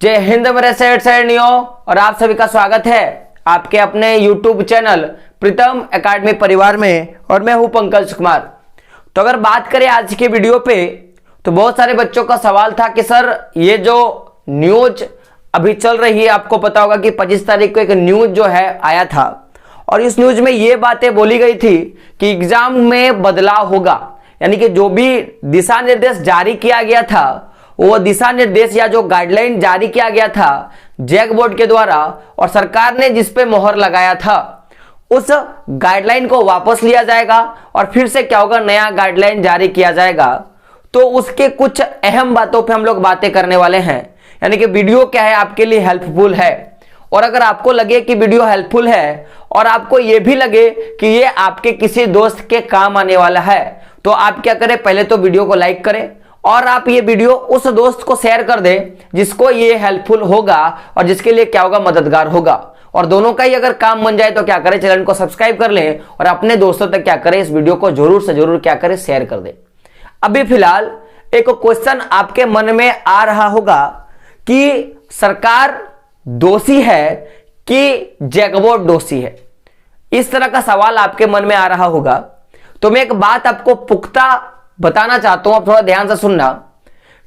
जय हिंद मेरे सैनियों, और आप सभी का स्वागत है आपके अपने YouTube चैनल प्रीतम एकेडमी परिवार में। और मैं हूं पंकज कुमार। तो अगर बात करें आज के वीडियो पे, तो बहुत सारे बच्चों का सवाल था कि सर ये जो न्यूज अभी चल रही है, आपको पता होगा कि 25 तारीख को एक न्यूज जो है आया था, और इस न्यूज में ये बातें बोली गई थी कि एग्जाम में बदलाव होगा। यानी कि जो भी दिशा निर्देश जारी किया गया था, वो दिशा निर्देश या जो गाइडलाइन जारी किया गया था जैक बोर्ड के द्वारा, और सरकार ने जिस पे मोहर लगाया था, उस गाइडलाइन को वापस लिया जाएगा और फिर से क्या होगा, नया गाइडलाइन जारी किया जाएगा। तो उसके कुछ अहम बातों पे हम लोग बातें करने वाले हैं। यानी कि वीडियो क्या है, आपके लिए हेल्पफुल है। और अगर आपको लगे कि वीडियो हेल्पफुल है और आपको यह भी लगे कि ये आपके किसी दोस्त के काम आने वाला है, तो आप क्या करें, पहले तो वीडियो को लाइक करें और आप ये वीडियो उस दोस्त को शेयर कर दें जिसको ये हेल्पफुल होगा और जिसके लिए क्या होगा, मददगार होगा। और दोनों का ही अगर काम बन जाए तो क्या करें, चैनल को सब्सक्राइब कर लें और अपने दोस्तों तक क्या करें, इस वीडियो को जरूर से जरूर क्या करें, शेयर कर दें। अभी फिलहाल एक क्वेश्चन आपके मन में आ रहा होगा कि सरकार दोषी है कि जैक बोर्ड दोषी है। इस तरह का सवाल आपके मन में आ रहा होगा। तो मैं एक बात आपको पुख्ता बताना चाहता हूं, आप थोड़ा ध्यान से सुनना,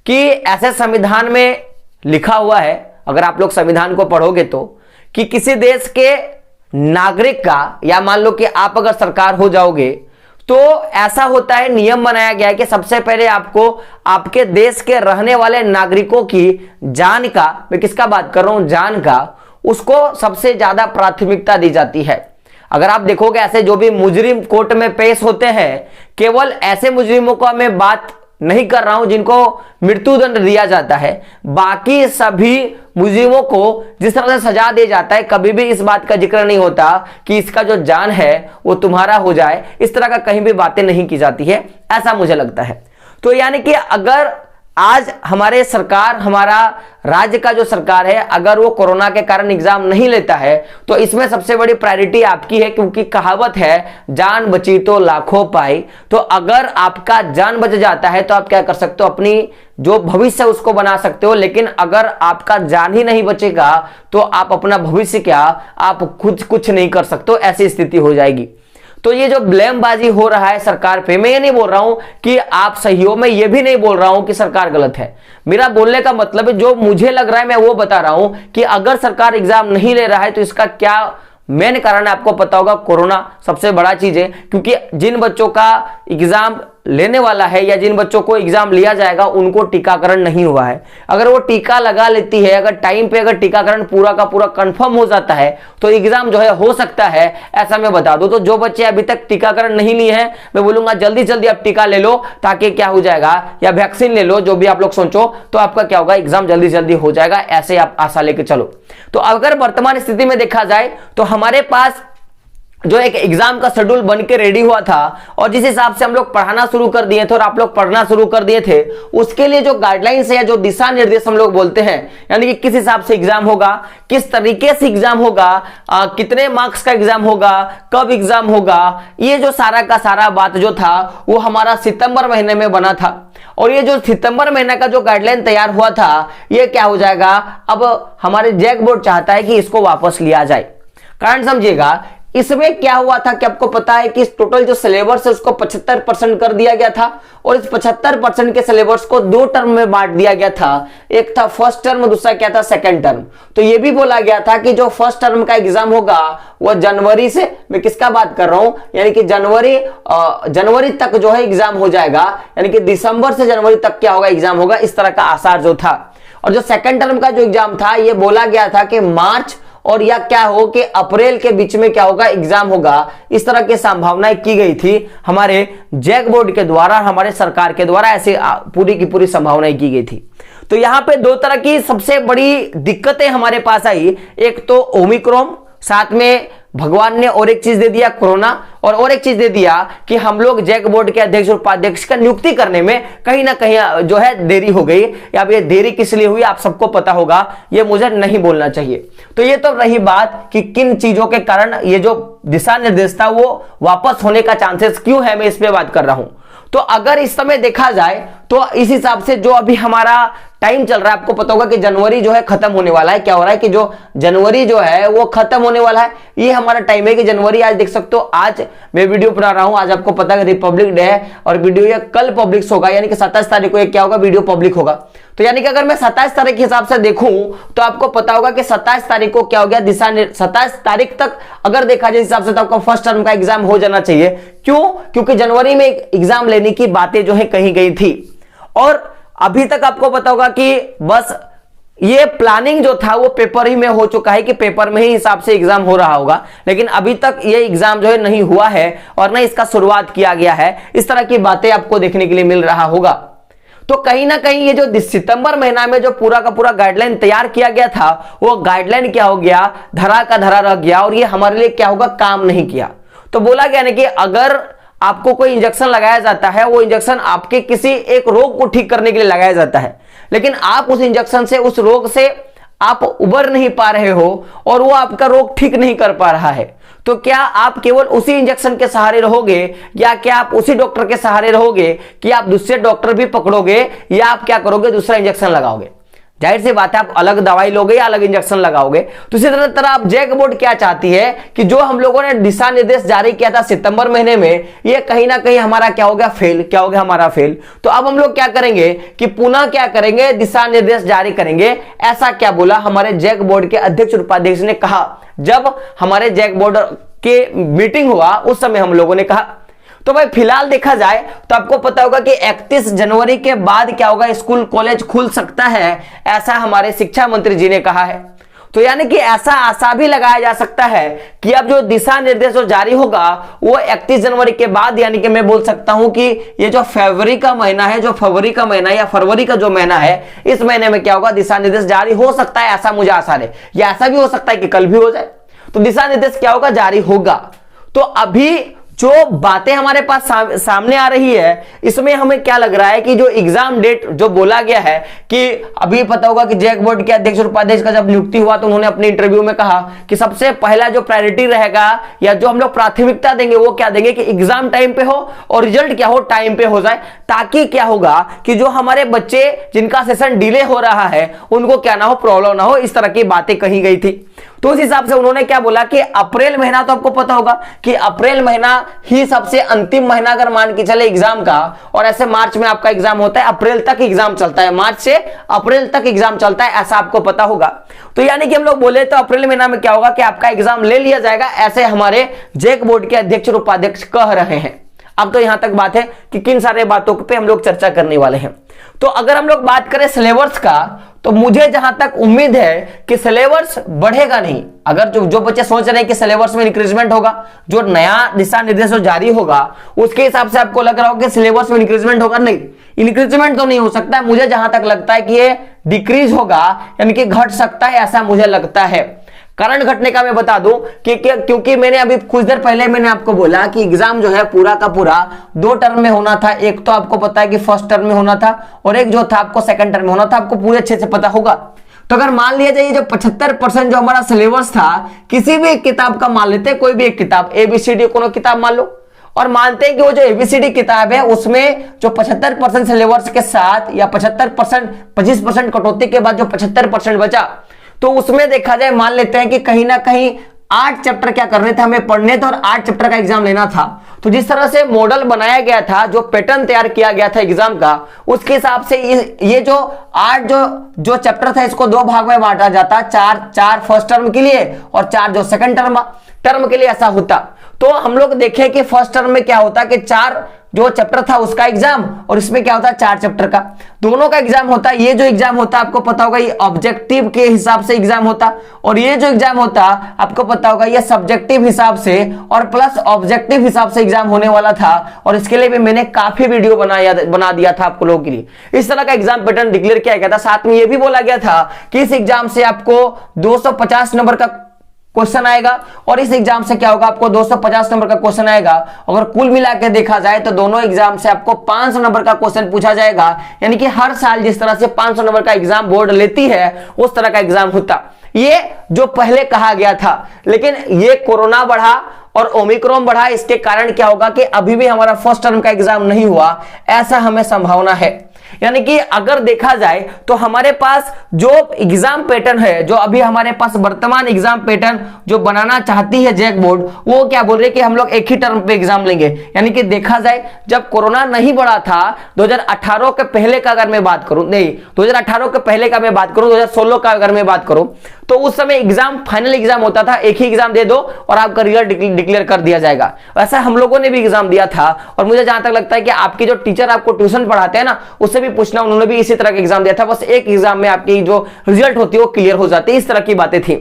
कि ऐसे संविधान में लिखा हुआ है, अगर आप लोग संविधान को पढ़ोगे तो, कि किसी देश के नागरिक का, या मान लो कि आप अगर सरकार हो जाओगे, तो ऐसा होता है, नियम बनाया गया है कि सबसे पहले आपको आपके देश के रहने वाले नागरिकों की जान का, मैं किसका बात कर रहा हूं, जान का, उसको सबसे ज्यादा प्राथमिकता दी जाती है। अगर आप देखोगे ऐसे जो भी मुजरिम कोर्ट में पेश होते हैं, केवल ऐसे मुजरिमों को मैं बात नहीं कर रहा हूं जिनको मृत्युदंड दिया जाता है, बाकी सभी मुजरिमों को जिस तरह से सजा दिया जाता है, कभी भी इस बात का जिक्र नहीं होता कि इसका जो जान है वो तुम्हारा हो जाए। इस तरह का कहीं भी बातें नहीं की जाती है, ऐसा मुझे लगता है। तो यानी कि अगर आज हमारे सरकार, हमारा राज्य का जो सरकार है, अगर वो कोरोना के कारण एग्जाम नहीं लेता है, तो इसमें सबसे बड़ी प्रायोरिटी आपकी है, क्योंकि कहावत है, जान बची तो लाखों पाई। तो अगर आपका जान बच जाता है तो आप क्या कर सकते हो, अपनी जो भविष्य है उसको बना सकते हो। लेकिन अगर आपका जान ही नहीं बचेगा तो आप अपना भविष्य क्या, आप खुद कुछ नहीं कर सकते, ऐसी स्थिति हो जाएगी। तो ये जो ब्लेमबाजी हो रहा है सरकार पे, मैं ये नहीं बोल रहा हूं कि आप सही हो, मैं ये भी नहीं बोल रहा हूं कि सरकार गलत है। मेरा बोलने का मतलब है, जो मुझे लग रहा है मैं वो बता रहा हूं कि अगर सरकार एग्जाम नहीं ले रहा है तो इसका क्या मेन कारण है, आपको पता होगा, कोरोना सबसे बड़ा चीज है। क्योंकि जिन बच्चों का एग्जाम लेने वाला है या जिन बच्चों को एग्जाम लिया जाएगा, उनको टीकाकरण नहीं हुआ है। अगर वो टीका लगा लेती है, अगर टाइम पे अगर टीकाकरण पूरा का पूरा कंफर्म हो जाता है, तो एग्जाम जो है हो सकता है, ऐसा मैं बता दूं। तो जो बच्चे अभी तक टीकाकरण नहीं लिए हैं, मैं बोलूंगा जल्दी जल्दी आप टीका ले लो, ताकि क्या हो जाएगा, या वैक्सीन ले लो, जो भी आप लोग सोचो, तो आपका क्या होगा, एग्जाम जल्दी जल्दी हो जाएगा। ऐसे आप आशा लेके चलो। तो अगर वर्तमान स्थिति में देखा जाए तो हमारे पास जो एक एग्जाम का शेड्यूल बन के रेडी हुआ था, और जिस हिसाब से हम लोग पढ़ाना शुरू कर दिए थे और आप लोग पढ़ना शुरू कर दिए थे, उसके लिए जो गाइडलाइंस है या जो दिशा निर्देश हम लोग बोलते हैं, यानी कि किस हिसाब से एग्जाम होगा, किस तरीके से एग्जाम होगा, कितने मार्क्स का एग्जाम होगा, कब एग्जाम होगा, ये जो सारा का सारा बात जो था वो हमारा सितंबर महीने में बना था। और ये जो सितंबर महीने का जो गाइडलाइन तैयार हुआ था, ये क्या हो जाएगा, अब हमारे जैक बोर्ड चाहता है कि इसको वापस लिया जाए। कारण समझिएगा, इसमें क्या हुआ था कि आपको पता है कि टोटल जो सिलेबस है उसको 75% कर दिया गया था, और इस 75% के सिलेबस को 2 टर्म में बांट दिया गया था। एक था फर्स्ट टर्म, दूसरा क्या था, सेकंड टर्म। तो ये भी बोला गया था कि जो फर्स्ट टर्म का एग्जाम होगा वो जनवरी से, मैं किसका बात कर रहा हूं, यानी कि जनवरी तक जो है एग्जाम हो जाएगा, यानी कि दिसंबर से जनवरी तक क्या होगा, एग्जाम होगा, इस तरह का आसार जो था। और जो सेकंड टर्म का जो एग्जाम था, ये बोला गया था कि मार्च और या क्या हो कि अप्रैल के बीच में क्या होगा, एग्जाम होगा। इस तरह की संभावनाएं की गई थी हमारे जैक बोर्ड के द्वारा, हमारे सरकार के द्वारा, ऐसे पूरी की पूरी संभावनाएं की गई थी। तो यहां पे 2 तरह की सबसे बड़ी दिक्कतें हमारे पास आई। एक तो ओमिक्रॉन, साथ में भगवान ने और एक चीज दे दिया, कोरोना, और एक चीज दे दिया कि हम लोग जैक बोर्ड के अध्यक्ष और उपाध्यक्ष का नियुक्ति करने में कहीं ना कहीं जो है देरी हो गई। अब ये देरी किस लिए हुई आप सबको पता होगा, ये मुझे नहीं बोलना चाहिए। तो ये तो रही बात कि किन चीजों के कारण ये जो दिशा निर्देश था वो वापस होने का चांसेस क्यों है, मैं इस पे बात कर रहा हूं। तो अगर इस समय देखा जाए तो इस हिसाब से जो अभी हमारा टाइम चल रहा है, आपको पता होगा कि जनवरी जो है खत्म होने वाला है। क्या हो रहा है कि जो जनवरी जो है वो खत्म होने वाला है, ये हमारा टाइम है कि जनवरी, आज देख सकते हो आज मैं वीडियो बना रहा हूं, आज आपको पता है रिपब्लिक डे है और वीडियो ये कल पब्लिश होगा, यानी कि 27 तारीख को ये क्या होगा, वीडियो पब्लिक होगा। तो यानी कि अगर मैं 27 तारीख के हिसाब से देखूं तो आपको पता होगा कि 27 तारीख को क्या हो गया, 27 तारीख तक अगर देखा जाए हिसाब से तो आपका फर्स्ट टर्म का एग्जाम हो जाना चाहिए। क्यों? क्योंकि जनवरी में एग्जाम लेने की बातें जो है कही गई थी और अभी तक आपको पता होगा कि बस ये प्लानिंग जो था वो पेपर ही में हो चुका है कि पेपर में ही हिसाब से एग्जाम हो रहा होगा, लेकिन अभी तक ये एग्जाम जो है नहीं हुआ है और ना इसका शुरुआत किया गया है। इस तरह की बातें आपको देखने के लिए मिल रहा होगा। तो कहीं ना कहीं ये जो सितंबर महीना में जो पूरा का पूरा गाइडलाइन तैयार किया गया था वो गाइडलाइन क्या हो गया, धरा का धरा रह गया और ये हमारे लिए क्या होगा, काम नहीं किया। तो बोला गया ना कि अगर आपको कोई इंजेक्शन लगाया जाता है, वो इंजेक्शन आपके किसी एक रोग को ठीक करने के लिए लगाया जाता है, लेकिन आप उस इंजेक्शन से, उस रोग से आप उबर नहीं पा रहे हो और वो आपका रोग ठीक नहीं कर पा रहा है, तो क्या आप केवल उसी इंजेक्शन के सहारे रहोगे या क्या आप उसी डॉक्टर के सहारे रहोगे कि आप दूसरे डॉक्टर भी पकड़ोगे या आप क्या करोगे, दूसरा इंजेक्शन लगाओगे? जाहिर सी बात है, आप अलग दवाई लोगे या अलग इंजेक्शन लगाओगे। तो इसी तरह आप जैक बोर्ड क्या चाहती है कि जो हम लोगों ने दिशा निर्देश जारी किया था सितंबर महीने में, ये कहीं ना कहीं हमारा क्या हो गया, फेल। क्या हो गया, हमारा फेल। तो अब हम लोग क्या करेंगे कि पुनः क्या करेंगे, दिशा निर्देश जारी करेंगे। ऐसा क्या बोला हमारे जैक बोर्ड के अध्यक्ष और उपाध्यक्ष ने कहा, जब हमारे जैक बोर्ड के मीटिंग हुआ उस समय हम लोगों ने कहा। तो भाई फिलहाल देखा जाए तो आपको पता होगा कि 31 जनवरी के बाद क्या होगा, स्कूल कॉलेज खुल सकता है, ऐसा हमारे शिक्षा मंत्री जी ने कहा है। तो यानी कि ऐसा आशा भी लगाया जा सकता है कि अब जो दिशा निर्देश जो जारी होगा वो 31 जनवरी के बाद, यानी कि मैं बोल सकता हूं कि ये जो फरवरी का महीना है, जो फरवरी का महीना या फरवरी का जो महीना है, इस महीने में क्या होगा, दिशा निर्देश जारी हो सकता है, ऐसा मुझे आशा है। या ऐसा भी हो सकता है कि कल भी हो जाए। तो दिशा निर्देश क्या होगा, जारी होगा। तो अभी जो बातें हमारे पास सामने आ रही है, इसमें हमें क्या लग रहा है कि जो एग्जाम डेट जो बोला गया है कि अभी पता होगा कि जैक बोर्ड के अध्यक्ष और उपाध्यक्ष का जब नियुक्ति हुआ तो उन्होंने अपने इंटरव्यू में कहा कि सबसे पहला जो प्रायोरिटी रहेगा या जो हम लोग प्राथमिकता देंगे वो क्या देंगे कि एग्जाम टाइम पे हो और रिजल्ट क्या हो, टाइम पे हो जाए, ताकि क्या होगा कि जो हमारे बच्चे जिनका सेशन डिले हो रहा है उनको क्या ना हो, प्रॉब्लम ना हो। इस तरह की बातें कही गई थी। तो उस हिसाब से उन्होंने क्या बोला कि अप्रैल महीना, तो आपको पता होगा कि अप्रैल महीना ही सबसे अंतिम महीना अगर मान के चले एग्जाम का, और ऐसे मार्च में आपका एग्जाम होता है, अप्रैल तक एग्जाम चलता है, मार्च से अप्रैल तक एग्जाम चलता है, ऐसा आपको पता होगा। तो यानी कि हम लोग बोले तो अप्रैल महीना में क्या होगा कि आपका एग्जाम ले लिया जाएगा, ऐसे हमारे जैक बोर्ड के अध्यक्ष और उपाध्यक्ष कह रहे हैं। अब तो यहां तक बात है कि किन सारे बातों पे हम लोग चर्चा करने वाले हैं। तो अगर हम लोग बात करें सिलेबस का, तो मुझे जहां तक उम्मीद है कि सिलेबस बढ़ेगा नहीं। अगर जो बच्चे सोच रहे हैं कि सिलेबस में इंक्रीजमेंट होगा, जो नया दिशा निर्देश जारी होगा उसके हिसाब से आपको लग रहा होगा कि सिलेबस में इंक्रीजमेंट होगा, नहीं, इंक्रीजमेंट तो नहीं हो सकता। मुझे जहां तक लगता है कि ये डिक्रीज होगा, यानी कि घट सकता है, ऐसा मुझे लगता है। कारण घटने का मैं बता दूं कि क्योंकि मैंने अभी कुछ देर पहले मैंने आपको बोला कि एग्जाम जो है पूरा का पूरा 2 टर्म में होना था। एक तो आपको पता है कि फर्स्ट टर्म में होना था और एक जो था आपको सेकंड टर्म में होना था, आपको पूरे अच्छे से पता होगा। तो अगर मान लिया जाए जो 75% जो हमारा सिलेबस था, किसी भी एक किताब का मान लेते हैं, कोई भी एक किताब, ABCD कोनो किताब मान लो, और मानते हैं कि वो जो ABCD किताब है उसमें जो 75% सिलेबस के साथ या 25% कटौती के बाद जो 75% बचा, तो उसमें देखा जाए मान लेते हैं कि कहीं ना कहीं 8 चैप्टर क्या करने थे, हमें पढ़ने थे और 8 चैप्टर का एग्जाम लेना था। तो जिस तरह से मॉडल बनाया गया था, जो पैटर्न तैयार किया गया था एग्जाम का, उसके हिसाब से ये जो 8 जो चैप्टर था इसको 2 भाग में बांटा जाता, 4 फर्स्ट टर्म के लिए और 4 जो सेकंड टर्म के लिए, ऐसा होता। तो हम लोग देखें कि फर्स्ट टर्म में क्या होता कि 4 जो चैप्टर था उसका एग्जाम, और इसमें क्या होता है 4 चैप्टर का, दोनों का एग्जाम होता है। ये जो एग्जाम होता है आपको पता होगा ये ऑब्जेक्टिव के हिसाब से एग्जाम होता, और ये जो एग्जाम होता आपको पता होगा ये सब्जेक्टिव हिसाब से और प्लस ऑब्जेक्टिव हिसाब से एग्जाम होने वाला था। और इसके लिए भी मैंने काफी वीडियो बना दिया था आपको लोगों के लिए। इस तरह का एग्जाम पैटर्न डिक्लेयर किया गया था। साथ में ये भी बोला गया था कि इस एग्जाम से आपको 250 नंबर का क्वेश्चन आएगा, और इस एग्जाम से क्या होगा आपको 250 नंबर का क्वेश्चन आएगा। अगर कुल मिला के देखा जाए तो दोनों एग्जाम से आपको 500 नंबर का क्वेश्चन पूछा जाएगा। यानी कि हर साल जिस तरह से 500 नंबर का एग्जाम बोर्ड लेती है उस तरह का एग्जाम होता, ये जो पहले कहा गया था। लेकिन ये कोरोना बढ़ा और ओमिक्रॉन बढ़ा, इसके कारण क्या होगा कि अभी भी हमारा फर्स्ट टर्म का एग्जाम नहीं हुआ, ऐसा हमें संभावना है। यानी कि अगर देखा जाए तो हमारे पास जो एग्जाम पैटर्न है, जो अभी हमारे पास वर्तमान एग्जाम पैटर्न जो बनाना चाहती है जैक बोर्ड, वो क्या बोल रही है कि हम लोग एक ही टर्म पे एग्जाम लेंगे। यानी कि देखा जाए जब कोरोना नहीं बढ़ा था 2018 के पहले का अगर मैं बात करूं, नहीं 2018 के पहले का मैं बात करूं, 2016 का अगर मैं बात करूं, तो उस समय एग्जाम फाइनल एग्जाम होता था, एक ही एग्जाम दे दो और आपका रिजल्ट डिक्लेयर कर दिया जाएगा। ऐसा हम लोगों ने भी एग्जाम दिया था और मुझे जहां तक लगता है कि आपके जो टीचर आपको ट्यूशन पढ़ाते हैं ना, उससे भी पूछना, उन्होंने भी इसी तरह का एग्जाम दिया था, बस एक एग्जाम में आपकी जो रिजल्ट होती है वो क्लियर हो जाती है, इस तरह की बातें थी।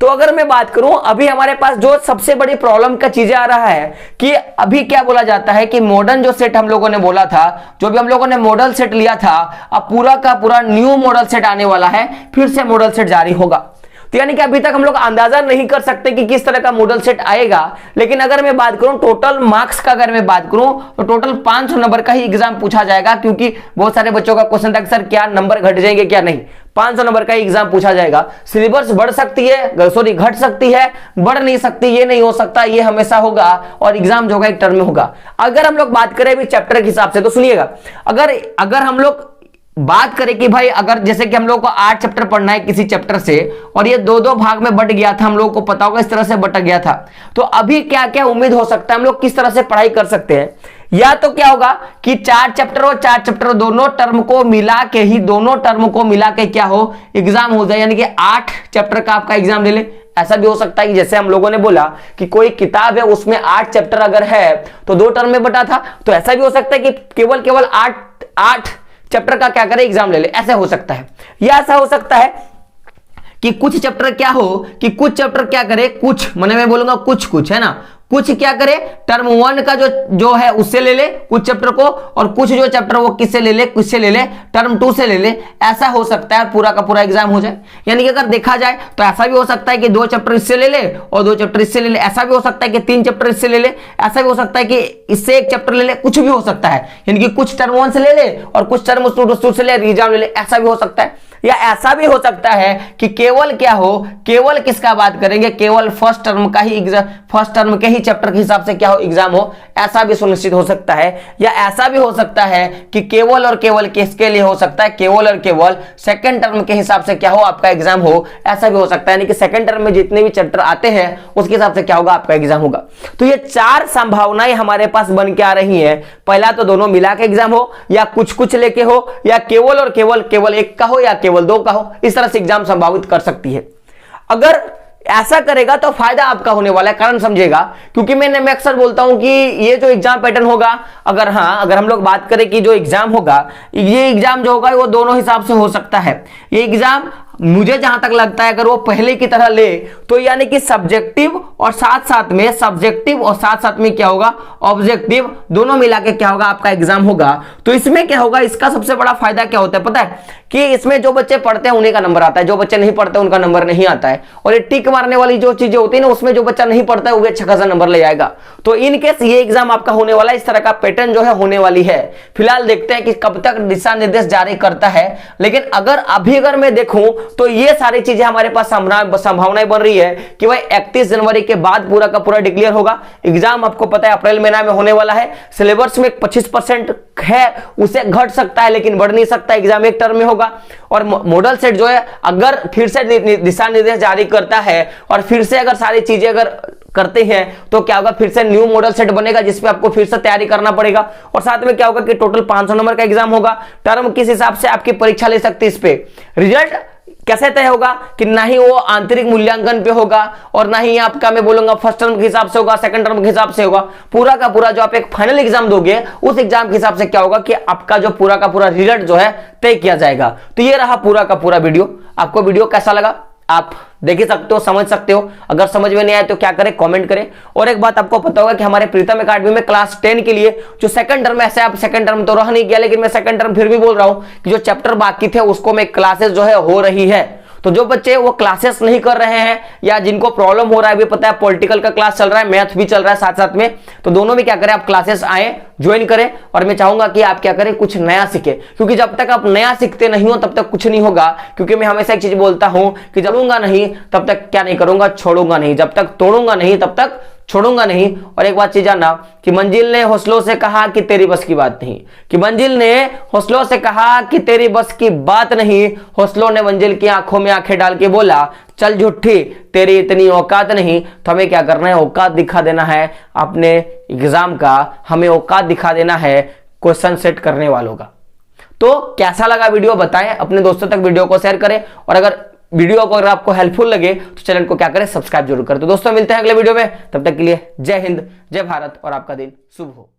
तो अगर मैं बात करूं अभी हमारे पास जो सबसे बड़ी प्रॉब्लम का चीजें आ रहा है कि अभी क्या बोला जाता है कि मॉडर्न जो सेट हम लोगों ने बोला था, जो भी हम लोगों ने मॉडल सेट लिया था, अब पूरा का पूरा न्यू मॉडल सेट आने वाला है, फिर से मॉडल सेट जारी होगा। तो यानी कि अभी तक हम लोग अंदाजा नहीं कर सकते कि किस तरह का मॉडल सेट आएगा, लेकिन अगर मैं बात करूं टोटल मार्क्स का, अगर मैं बात करूं तो टोटल 500 नंबर का ही एग्जाम पूछा जाएगा, क्योंकि बहुत सारे बच्चों का क्वेश्चन था कि सर क्या नंबर घट जाएंगे क्या, नहीं, 500 नंबर का ही एग्जाम पूछा जाएगा। सिलेबस बढ़ सकती है, सॉरी घट सकती है, बढ़ नहीं सकती, ये नहीं हो सकता, ये हमेशा होगा और एग्जाम जो होगा एक टर्म में होगा। अगर हम लोग बात करें अभी चैप्टर के हिसाब से तो सुनिएगा, अगर हम लोग बात करें कि भाई अगर जैसे कि हम लोग को 8 चैप्टर पढ़ना है किसी चैप्टर से और ये 2-2 भाग में बट गया था, हम लोगों को पता होगा इस तरह से बट गया था, तो अभी क्या क्या उम्मीद हो सकता है, हम लोग किस तरह से पढ़ाई कर सकते हैं। या तो क्या होगा कि 4 चैप्टर और 4 चैप्टर दोनों टर्म को मिला के ही, दोनों टर्म को मिला के क्या हो एग्जाम हो जाए, यानी कि 8 चैप्टर का आपका एग्जाम ले ले। ऐसा भी हो सकता है कि जैसे हम लोगों ने बोला कि कोई किताब है उसमें 8 चैप्टर अगर है तो 2 टर्म में बटा था, तो ऐसा भी हो सकता है कि केवल 8 चैप्टर का क्या करे एग्जाम ले ले, ऐसा हो सकता है। या ऐसा हो सकता है कि कुछ चैप्टर क्या हो कि कुछ चैप्टर क्या करे, कुछ मैंने मैं बोलूंगा कुछ है ना, कुछ क्या करे टर्म 1 का जो है उससे ले ले कुछ चैप्टर को, और कुछ जो चैप्टर वो किससे ले ले, किससे ले ले, टर्म 2 से ले ले। ऐसा हो सकता है पूरा का पूरा एग्जाम हो जाए। यानी कि अगर देखा जाए तो ऐसा भी हो सकता है कि 2 चैप्टर इससे ले ले और 2 चैप्टर इससे ले ले, ऐसा भी हो सकता है कि 3 चैप्टर इससे ले ले, ऐसा भी हो सकता है कि इससे 1 चैप्टर ले ले, कुछ भी हो सकता है। यानी कि कुछ टर्म 1 से ले ले और कुछ टर्म 2 से ले, एग्जाम ले ले, ऐसा भी हो सकता है। या ऐसा भी हो सकता है कि केवल क्या हो, केवल किसका बात करेंगे, केवल फर्स्ट टर्म का ही एग्जाम, फर्स्ट टर्म के ही चैप्टर के हिसाब से क्या हो एग्जाम हो, ऐसा भी सुनिश्चित हो सकता है। या ऐसा भी हो सकता है कि केवल और केवल किसके लिए हो सकता है, केवल और केवल सेकंड टर्म के हिसाब से क्या हो आपका एग्जाम हो, ऐसा भी हो सकता है। यानी कि सेकंड टर्म में जितने भी चैप्टर आते हैं उसके हिसाब से क्या होगा आपका एग्जाम होगा। तो ये 4 संभावनाएं हमारे पास बन के आ रही हैं। पहला तो दोनों मिला के एग्जाम हो, या कुछ लेके हो, या केवल और केवल एक का हो, या केवल 2 का हो, इस तरह से एग्जाम संभावित कर सकती है। अगर ऐसा करेगा तो फायदा आपका होने वाला है, कारण समझेगा, क्योंकि मैं अक्सर बोलता हूं कि ये जो एग्जाम पैटर्न होगा, अगर हम लोग बात करें कि जो एग्जाम होगा, ये एग्जाम जो होगा वो दोनों हिसाब से हो सकता है। ये एग्जाम मुझे जहां तक लगता है अगर वो पहले की तरह ले तो यानी कि सब्जेक्टिव और साथ साथ में क्या होगा ऑब्जेक्टिव, दोनों मिला के क्या होगा आपका एग्जाम होगा। तो इसमें क्या होगा, इसका सबसे बड़ा फायदा क्या होता है पता है, कि इसमें जो बच्चे पढ़ते हैं उन्हीं का नंबर आता है, जो बच्चे नहीं पढ़ते उनका नंबर नहीं आता है। और ये टिक मारने वाली जो चीजें होती है ना, उसमें जो बच्चा नहीं पढ़ता है वो भी अच्छा खासा नंबर ले आएगा। तो इन केस ये एग्जाम आपका होने वाला है, इस तरह का पैटर्न जो है होने वाली है। फिलहाल देखते हैं कि कब तक दिशा निर्देश जारी करता है, लेकिन अगर मैं देखूं तो ये सारी चीजें हमारे पास संभावनाएं बन रही है कि भाई 31 जनवरी के बाद पूरा का पूरा डिक्लेयर होगा। एग्जाम आपको पता है अप्रैल महीना में होने वाला है। सिलेबस में 25% है, उसे घट सकता है लेकिन बढ़ नहीं सकता, एग्जाम एक टर्म में होगा। और मॉडल सेट जो है अगर फिर से दिशा निर्देश जारी करता है और फिर से अगर सारी चीजें अगर करते हैं तो क्या होगा, फिर से न्यू मॉडल सेट बनेगा जिसपे आपको फिर से तैयारी करना पड़ेगा। और साथ में क्या होगा कि टोटल 500 नंबर का एग्जाम होगा। टर्म किस हिसाब से आपकी परीक्षा ले सकती है, इस पे रिजल्ट कैसे तय होगा कि ना ही वो आंतरिक मूल्यांकन पे होगा और ना ही आपका मैं बोलूंगा फर्स्ट टर्म के हिसाब से होगा, सेकंड टर्म के हिसाब से होगा। पूरा का पूरा जो आप एक फाइनल एग्जाम दोगे उस एग्जाम के हिसाब से क्या होगा कि आपका जो पूरा का पूरा रिजल्ट जो है तय किया जाएगा। तो ये रहा पूरा का पूरा वीडियो। आपको वीडियो कैसा लगा आप देख ही सकते हो, समझ सकते हो। अगर समझ में नहीं आए तो क्या करें, कमेंट करें। और एक बात आपको पता होगा कि हमारे प्रीतम एकेडमी में क्लास 10 के लिए जो सेकंड टर्म, ऐसे आप सेकंड टर्म तो रह नहीं गया, लेकिन मैं सेकंड टर्म फिर भी बोल रहा हूं कि जो चैप्टर बाकी थे उसको में क्लासेस जो है हो रही है। तो जो बच्चे वो क्लासेस नहीं कर रहे हैं या जिनको प्रॉब्लम हो रहा है, अभी पता है पॉलिटिकल का क्लास चल रहा है, मैथ भी चल रहा है साथ साथ में, तो दोनों में क्या करें आप क्लासेस आए, ज्वाइन करें। और मैं चाहूंगा कि आप क्या करें, कुछ नया सीखें, क्योंकि जब तक आप नया सीखते नहीं हो तब तक कुछ नहीं होगा। क्योंकि मैं हमेशा एक चीज बोलता हूं कि जरूंगा नहीं तब तक क्या नहीं करूंगा, छोड़ूंगा नहीं, जब तक तोड़ूंगा नहीं तब तक छोड़ूंगा नहीं। और एक बात चीज जानना कि मंजिल ने हौसलों से कहा कि तेरी बस की बात नहीं, कि मंजिल ने हौसलों से कहा कि तेरी बस की बात नहीं। हौसलों ने मंजिल की आंखों में आंखें डाल के बोला, चल झूठी तेरी इतनी औकात नहीं। तो हमें क्या करना है, औकात दिखा देना है अपने एग्जाम का, हमें औकात दिखा देना है क्वेश्चन सेट करने वालों का। तो कैसा लगा वीडियो बताएं, अपने दोस्तों तक वीडियो को शेयर करें, और अगर वीडियो को अगर आपको हेल्पफुल लगे तो चैनल को क्या करें, सब्सक्राइब जरूर करें। तो दोस्तों मिलते हैं अगले वीडियो में, तब तक के लिए जय हिंद, जय भारत और आपका दिन शुभ हो।